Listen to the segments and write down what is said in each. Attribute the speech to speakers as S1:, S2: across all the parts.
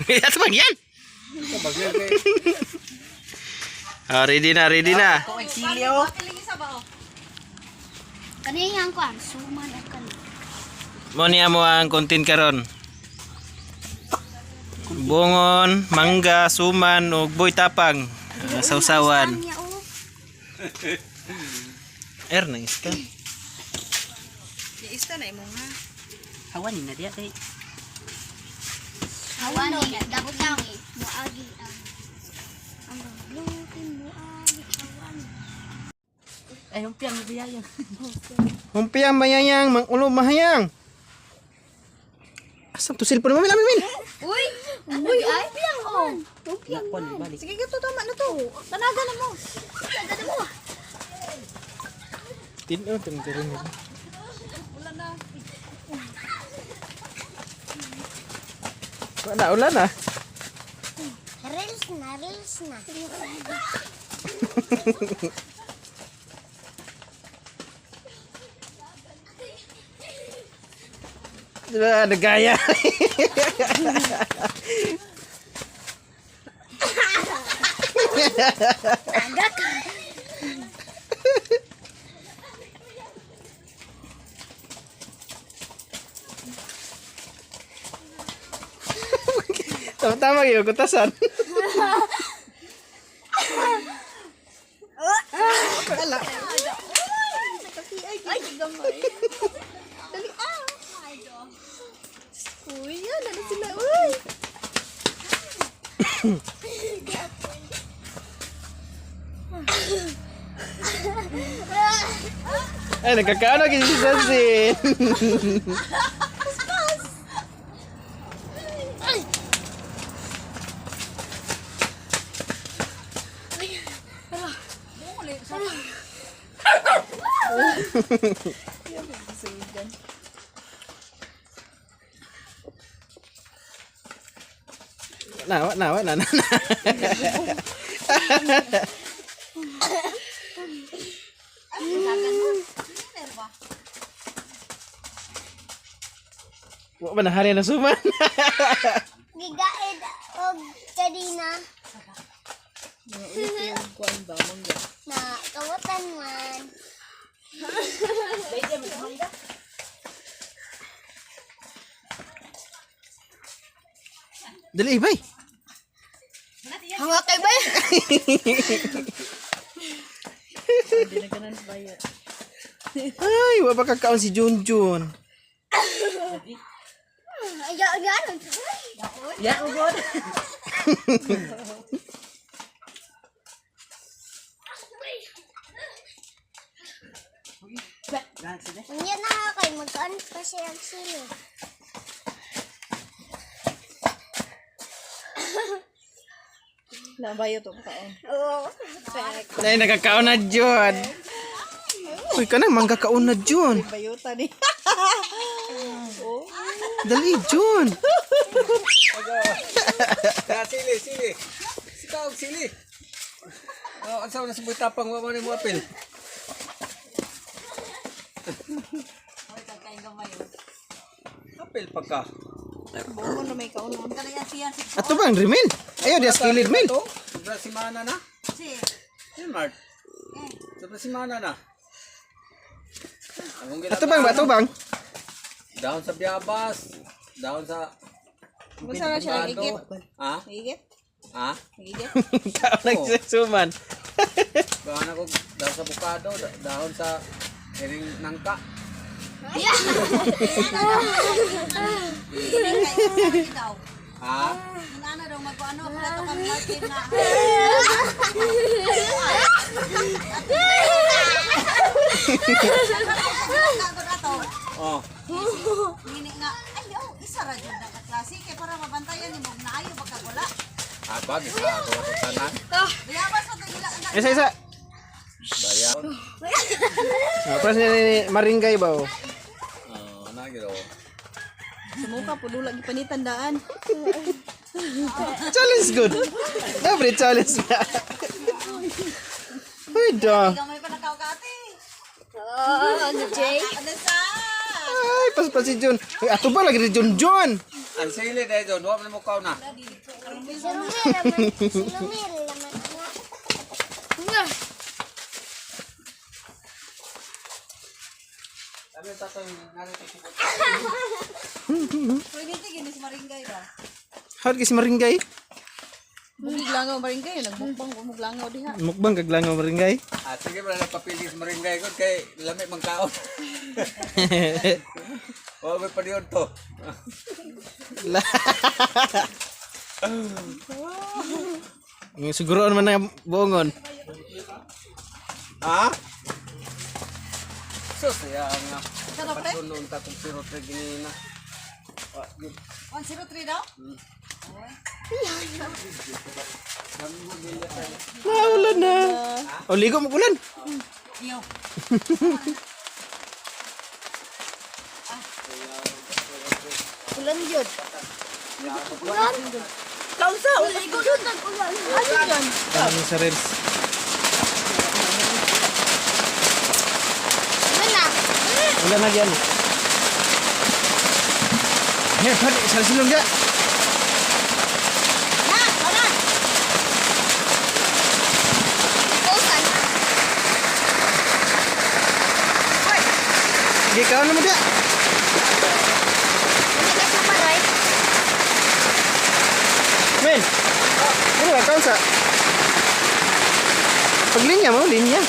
S1: Ato bang yan?
S2: Bagyan kay.
S1: Ready na, ready na.
S3: Ako ay silyo.
S4: Kaniyang ko ang suman at kan.
S1: Mo niya mo ang content karon. Bungon, mangga, suman ug boy tapang. Sausawan. Na iska.
S3: Iista na imong ha. Hawan na diya kay.
S4: Hawan ni dapat daw eh. Muagi ang glutin muagi hawan.
S3: Ay humpiang biya yan.
S1: Humpiang mayayang, mangulo mahayang. Asam to cellphone mo min.
S4: Uy, ay piyang on. Piyang.
S3: Nakon balik.
S4: Sige gato tama na to. Tanaga na mo. Tanaga na mo.
S1: Tino rin. Wala ulan na.
S4: Reels na.
S1: Ada gaya.
S4: Agak.
S1: Tama yun, kutasan.
S4: Dala. Ay, gamay. Dali Uy, yan na sila. Uy.
S1: Ay, nagkakaano kasi si Sansin. Na. Wa ba na hari na suman?
S4: Gigaid og kadina.
S3: Kuan ba mangga.
S4: Na kawatan man.
S1: Dali, bay.
S4: Hawa kay bay.
S3: Hindi na kanan baya.
S1: Ay, wa ba kakaon si Junjun?
S4: Ayan.
S3: Ya ugod.
S4: Hindi na kay magkaan pa siya ang sili.
S3: Nabayo to kaon.
S4: Oo.
S1: Ay, nakakaon na Jun. Uy, ka na, manggakaon na Jun.
S3: Bayuta ni.
S1: Dali, Jun.
S2: Sili. Sikaw sili. Oh, ansa na sa tapang wa man mo apil. Apil pa ka.
S3: Bungo na may kaon.
S1: Ato bang Rimil? Ayaw, di skilid mil.
S2: Sobra simana na.
S3: Si.
S2: Yan Mart. Sobra simana na.
S1: Ato bang?
S2: Dahon sa biyabas. Dahon sa
S3: Gusto na siya higit.
S2: Ha?
S3: Higit.
S2: Ha?
S3: Higit.
S1: Kaon nagsusuman.
S2: Dahon ako dahon sa bukado, dahon sa hiring nangka. Ha?
S3: Ano daw magpaano plato kang Martin na.
S2: Oh.
S3: Ngini nga ay yo isa ra jud na klase kay para mabantayan nimo naayo baka wala.
S2: Abag isa ako sa tanan.
S3: Biyabas sa tagila na.
S1: Isa.
S2: Bayaw.
S1: Pas ni Maringay ba?
S2: Oh, nagiro.
S3: Sumuka po lagi panitandaan.
S1: Challenge good. Dapat challenge na. Ay, da.
S3: Gamay pa nakaw ka ate.
S4: Oh, ano Jay?
S3: Ano sa?
S1: Ay, pas si Jun. Ay, ato ba lagi ni Jun?
S2: Ang sili dahil doon, huwag mo kaw na.
S4: Si Lumir naman. Nga.
S2: Sabi yung tatay, narito si Buto.
S3: Pwede tigil si Maringay ba?
S1: Hawad kasi maringgay.
S3: Bugig langaw Maringay, nagbukbang bumug langaw diha.
S1: Mukbang kaglangaw maringgay.
S2: Sige pala nagpapili sa maringgay ko kay lamig mang kaon. Huwag may paniyon to.
S1: Siguro naman na buongon.
S2: Ha? Sus, kaya nga.
S3: Sarap pre?
S2: Patunoon ta kung sirot na ginina.
S3: 103 daw?
S1: Naulan na. O, ligo mo ulan.
S3: Iyo.
S4: Ulan yun.
S3: Kausa,
S4: Ikaw yun nag-ulan. Ano yun?
S1: Ano sa reels?
S4: Ano na?
S1: Ulan na yan. Hadi, silong ya.
S4: Na, wala. Ikaw sana.
S1: Sige, kawan mo dia.
S4: Hindi ka sumaray.
S1: Men. Ano ba, kawan sa? Paglinya mo, linya.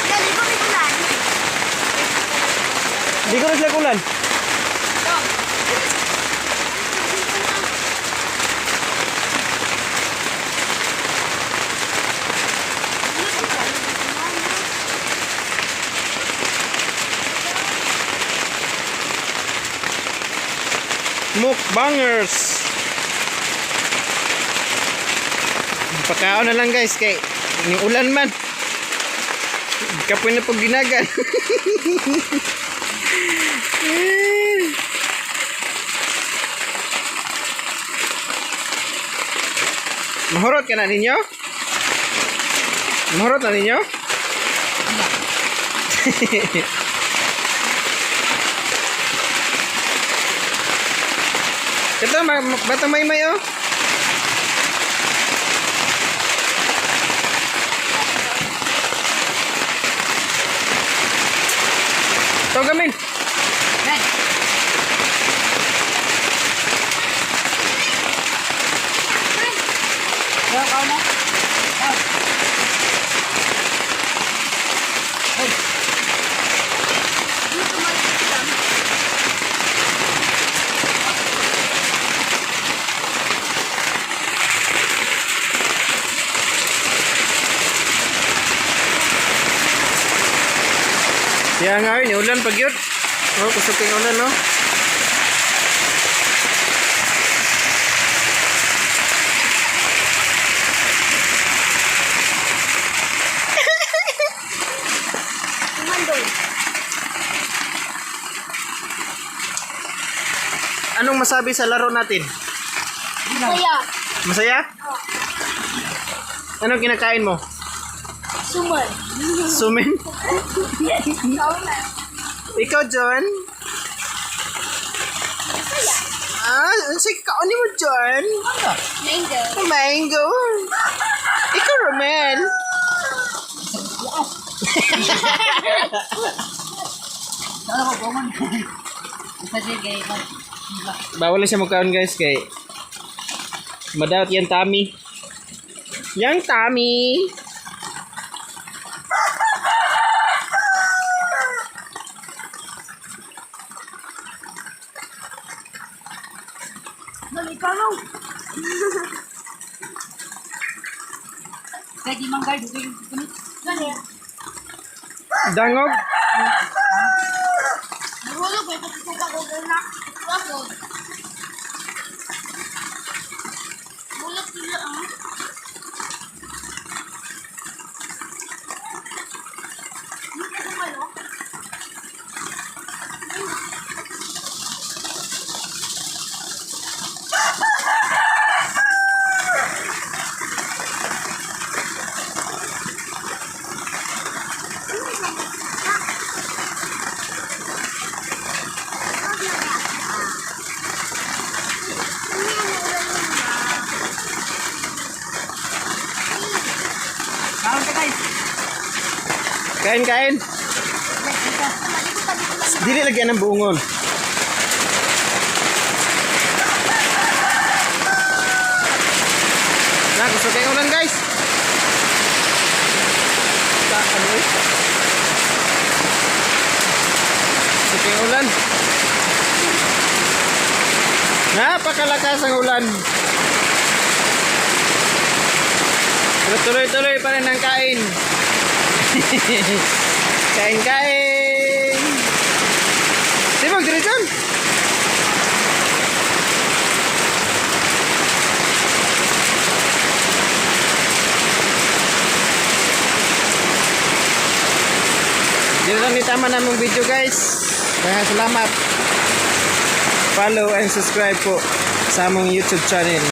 S4: Naligo may ulan.
S1: Di ko naglag ulan. Mukbangers. Pakaon na lang guys kay yung ulan man. Kapoy na pag ginagan. Mahurot ka na ninyo? Mahurot na ninyo? Ito, batang may oh. Ito gamin. Kaya nga yun, ulan pag yun. Oh, kusuking ulan, no?
S4: Kumandoy.
S1: Anong masabi sa laro natin?
S4: Kaya,
S1: Masaya? Anong kinakain mo?
S4: sumal.
S1: Sumin?
S4: Ikaw na.
S1: Ikaw, John? Sige, kaonin mo, John.
S4: Mango.
S1: Mango. Ikaw, Romel. Bawal na siya magkaon, guys, kay madawat yan, Tommy. Yang Tommy.
S3: Nalikalaw. Kaya di man guard, ganit.
S1: Dangog.
S4: Nahulog ko ito sa ko na. Wasod. Hulog sila ah.
S1: Kain, kain. Dili lagyan ng buongon. Na, gusto kayong ulan guys. Ano eh? Gusto kayong ulan. Napakalakas ang ulan. Pero tuloy-tuloy pa rin ang kain. Kain-kain. Sibog, dito dyan. Dito lang itama namang video guys. Kaya salamat. Follow and subscribe po sa among YouTube channel.